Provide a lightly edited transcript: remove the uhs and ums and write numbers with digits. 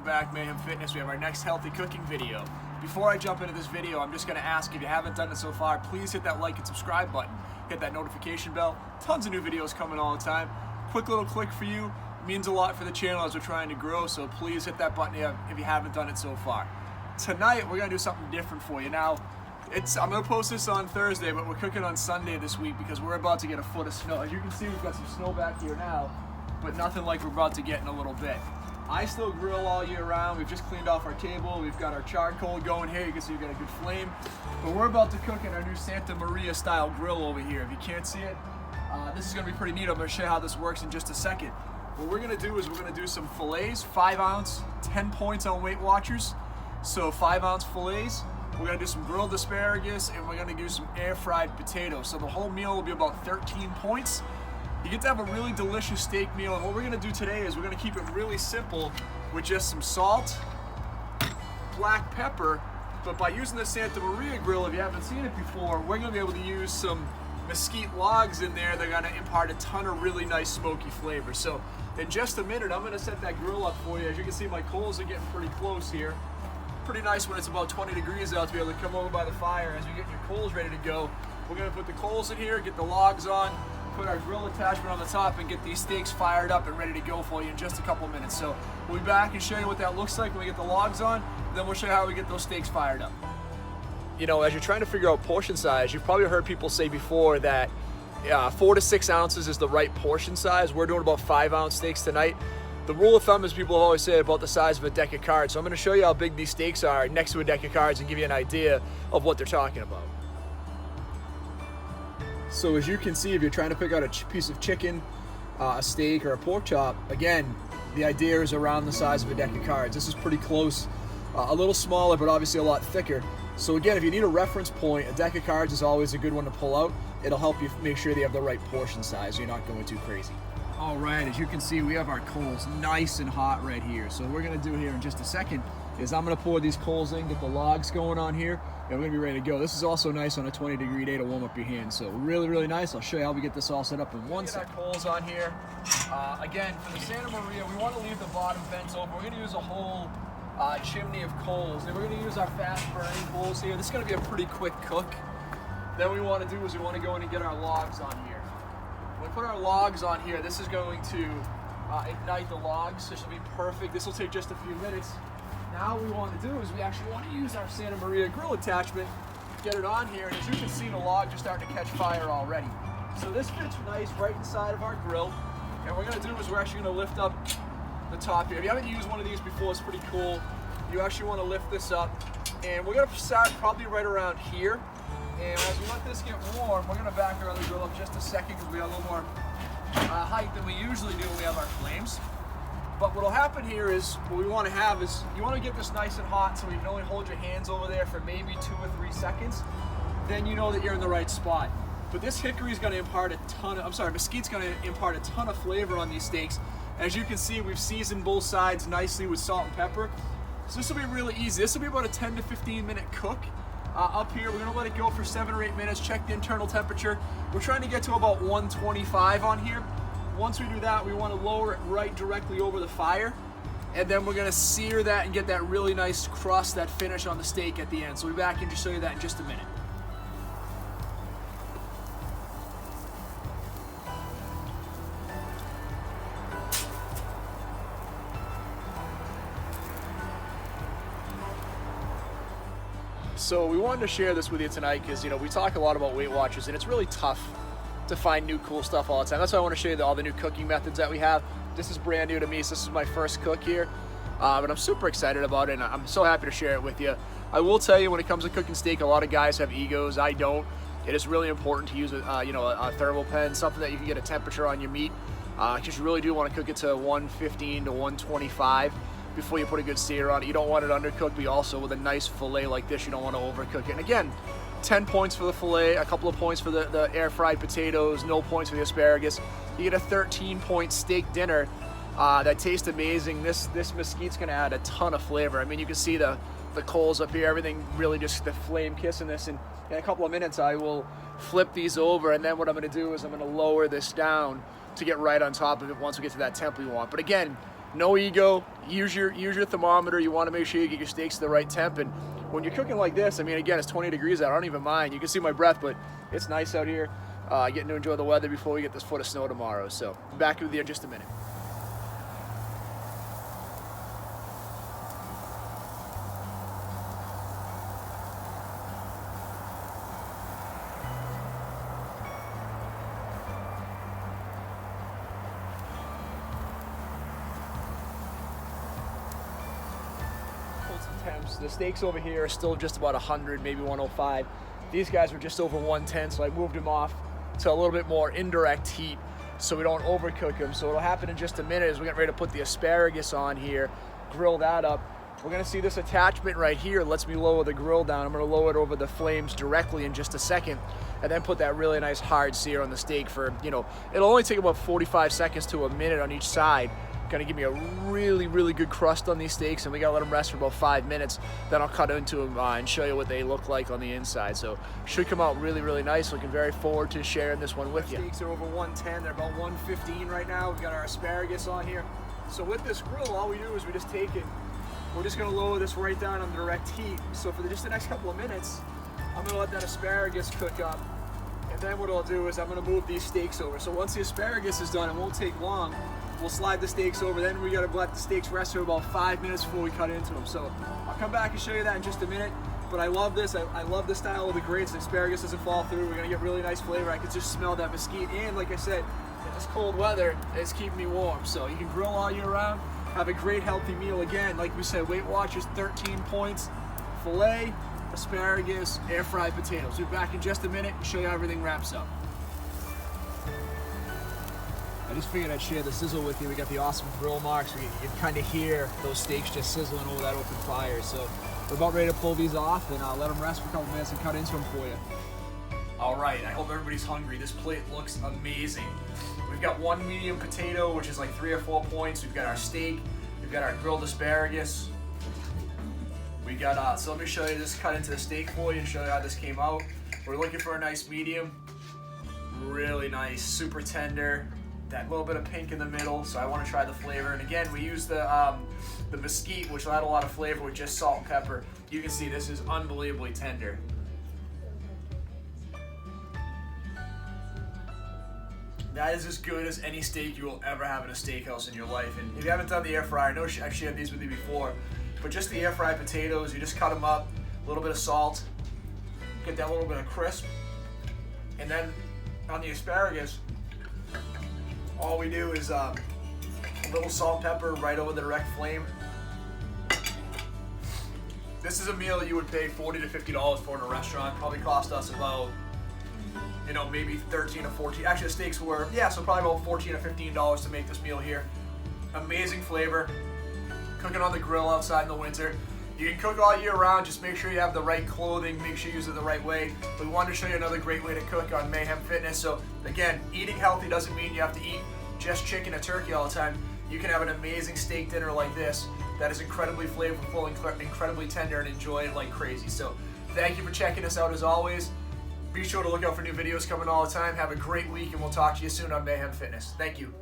welcome back, Mayhem Fitness. We have our next healthy cooking video. Before I jump into this video, I'm just going to ask, if you haven't done it so far, please hit that like and subscribe button. Hit that notification bell. Tons of new videos coming all the time. Quick little click for you. It means a lot for the channel as we're trying to grow, so please hit that button if you haven't done it so far. Tonight, we're going to do something different for you. Now, I'm going to post this on Thursday, but we're cooking on Sunday this week because we're about to get a foot of snow. As you can see, we've got some snow back here now, but nothing like we're about to get in a little bit. I still grill all year round. We've just cleaned off our table. We've got our charcoal going here. You can see we've got a good flame. But we're about to cook in our new Santa Maria style grill over here. If you can't see it, this is going to be pretty neat. I'm going to show you how this works in just a second. What we're going to do is we're going to do some fillets, 5 ounce, 10 points on Weight Watchers. So 5 ounce fillets. We're going to do some grilled asparagus, and we're going to do some air fried potatoes. So the whole meal will be about 13 points. You get to have a really delicious steak meal, and what we're going to do today is we're going to keep it really simple with just some salt, black pepper, but by using the Santa Maria grill, if you haven't seen it before, we're going to be able to use some mesquite logs in there. They're going to impart a ton of really nice smoky flavor. So in just a minute, I'm going to set that grill up for you. As you can see, my coals are getting pretty close here. Pretty nice when it's about 20 degrees out to be able to come over by the fire as you get your coals ready to go. We're going to put the coals in here, get the logs on, put our grill attachment on the top, and get these steaks fired up and ready to go for you in just a couple minutes. So we'll be back and show you what that looks like when we get the logs on, and then we'll show you how we get those steaks fired up. You know, as you're trying to figure out portion size, you've probably heard people say before that 4 to 6 ounces is the right portion size. We're doing about 5 ounce steaks tonight. The rule of thumb is people have always said about the size of a deck of cards. So I'm going to show you how big these steaks are next to a deck of cards and give you an idea of what they're talking about. So as you can see, if you're trying to pick out a piece of chicken, a steak, or a pork chop, again, the idea is around the size of a deck of cards. This is pretty close, a little smaller, but obviously a lot thicker. So again, if you need a reference point, a deck of cards is always a good one to pull out. It'll help you make sure that you have the right portion size, so you're not going too crazy. All right, as you can see, we have our coals nice and hot right here. So what we're gonna do here in just a second is I'm gonna pour these coals in, get the logs going on here, and we're gonna be ready to go. This is also nice on a 20-degree day to warm up your hands. So really, really nice. I'll show you how we get this all set up in one second. Get our coals on here. Again, for the Santa Maria, we wanna leave the bottom vents open. We're gonna use a whole chimney of coals. And we're gonna use our fast burning coals here. This is gonna be a pretty quick cook. Then what we wanna do is we wanna go in and get our logs on here. When we put our logs on here, this is going to ignite the logs. This will be perfect. This will take just a few minutes. Now what we want to do is we actually want to use our Santa Maria grill attachment, get it on here, and as you can see, the logs are starting to catch fire already. So this fits nice right inside of our grill. And what we're going to do is we're actually going to lift up the top here. If you haven't used one of these before, it's pretty cool. You actually want to lift this up. And we're going to start probably right around here. And as we let this get warm, we're going to back our other grill up just a second because we got a little more height than we usually do when we have our flames. But what will happen here is, what we want to have is, you want to get this nice and hot so you can only hold your hands over there for maybe 2 or 3 seconds. Then you know that you're in the right spot. But this hickory is going to impart a ton of, mesquite's going to impart a ton of flavor on these steaks. As you can see, we've seasoned both sides nicely with salt and pepper. So this will be really easy. This will be about a 10 to 15 minute cook. Up here, we're going to let it go for 7 or 8 minutes, check the internal temperature. We're trying to get to about 125 on here. Once we do that, we want to lower it right directly over the fire. And then we're going to sear that and get that really nice crust, that finish on the steak at the end. So we'll be back and just show you that in just a minute. So we wanted to share this with you tonight because, you know, we talk a lot about Weight Watchers and it's really tough to find new cool stuff all the time. That's why I want to show you all the new cooking methods that we have. This is brand new to me, so this is my first cook here. But I'm super excited about it and I'm so happy to share it with you. I will tell you, when it comes to cooking steak, a lot of guys have egos. I don't. It is really important to use a thermal pen, something that you can get a temperature on your meat. Because you really do want to cook it to 115 to 125. Before you put a good sear on it. You don't want it undercooked, but also with a nice fillet like this, you don't want to overcook it. And again, 10 points for the fillet, a couple of points for the air fried potatoes, no points for the asparagus. You get a 13-point steak dinner that tastes amazing. This mesquite's gonna add a ton of flavor. I mean, you can see the coals up here, everything really just the flame kissing this. And in a couple of minutes, I will flip these over, and then what I'm gonna do is I'm gonna lower this down to get right on top of it once we get to that temp we want. But again, no ego. Use your thermometer. You want to make sure you get your steaks to the right temp. And when you're cooking like this, I mean, again, it's 20 degrees out. I don't even mind. You can see my breath, but it's nice out here. Getting to enjoy the weather before we get this foot of snow tomorrow. So back with you in just a minute. Temps. The steaks over here are still just about 100, maybe 105. These guys were just over 110, so I moved them off to a little bit more indirect heat so we don't overcook them. So what'll happen in just a minute is we're getting ready to put the asparagus on here, grill that up. We're gonna see this attachment right here lets me lower the grill down. I'm gonna lower it over the flames directly in just a second, and then put that really nice hard sear on the steak for, you know, it'll only take about 45 seconds to a minute on each side. Gonna give me a really good crust on these steaks, and we gotta let them rest for about 5 minutes. Then I'll cut into them and show you what they look like on the inside. So should come out really nice. Looking very forward to sharing this one with you. Steaks are over 110. They're about 115 right now. We've got our asparagus on here. So with this grill, all we do is we just take it. We're just gonna lower this right down on direct heat. So for just the next couple of minutes, I'm gonna let that asparagus cook up. And then what I'll do is I'm gonna move these steaks over. So once the asparagus is done, it won't take long. We'll slide the steaks over, then we gotta let the steaks rest for about 5 minutes before we cut into them. So I'll come back and show you that in just a minute. But I love this. I love the style of the grates. The asparagus doesn't fall through. We're gonna get really nice flavor. I can just smell that mesquite. And like I said, in this cold weather, it's keeping me warm. So you can grill all year round, have a great healthy meal. Again, like we said, Weight Watchers, 13 points. Filet, asparagus, air fried potatoes. We'll be back in just a minute and show you how everything wraps up. I just figured I'd share the sizzle with you. We got the awesome grill marks. You can kind of hear those steaks just sizzling over that open fire. So we're about ready to pull these off and let them rest for a couple minutes and cut into them for you. All right, I hope everybody's hungry. This plate looks amazing. We've got one medium potato, which is like 3 or 4 points. We've got our steak. We've got our grilled asparagus. We got, so let me show you this cut into the steak for you and show you how this came out. We're looking for a nice medium. Really nice, super tender. That little bit of pink in the middle, so I want to try the flavor. And again, we use the mesquite, which will add a lot of flavor with just salt and pepper. You can see this is unbelievably tender. That is as good as any steak you will ever have in a steakhouse in your life. And if you haven't done the air fryer, I know I've shared these with you before, but just the air fried potatoes, you just cut them up, a little bit of salt, get that little bit of crisp, and then on the asparagus, all we do is a little salt and pepper right over the direct flame. This is a meal that you would pay $40 to $50 for in a restaurant. Probably cost us about, you know, maybe 13 or 14. Actually, the steaks were, yeah, so probably about 14 or $15 to make this meal here. Amazing flavor. Cooking on the grill outside in the winter. You can cook all year round, just make sure you have the right clothing, make sure you use it the right way. We wanted to show you another great way to cook on Mayhem Fitness. So again, eating healthy doesn't mean you have to eat just chicken or turkey all the time. You can have an amazing steak dinner like this that is incredibly flavorful, incredibly tender, and enjoy it like crazy. So thank you for checking us out as always. Be sure to look out for new videos coming all the time. Have a great week, and we'll talk to you soon on Mayhem Fitness. Thank you.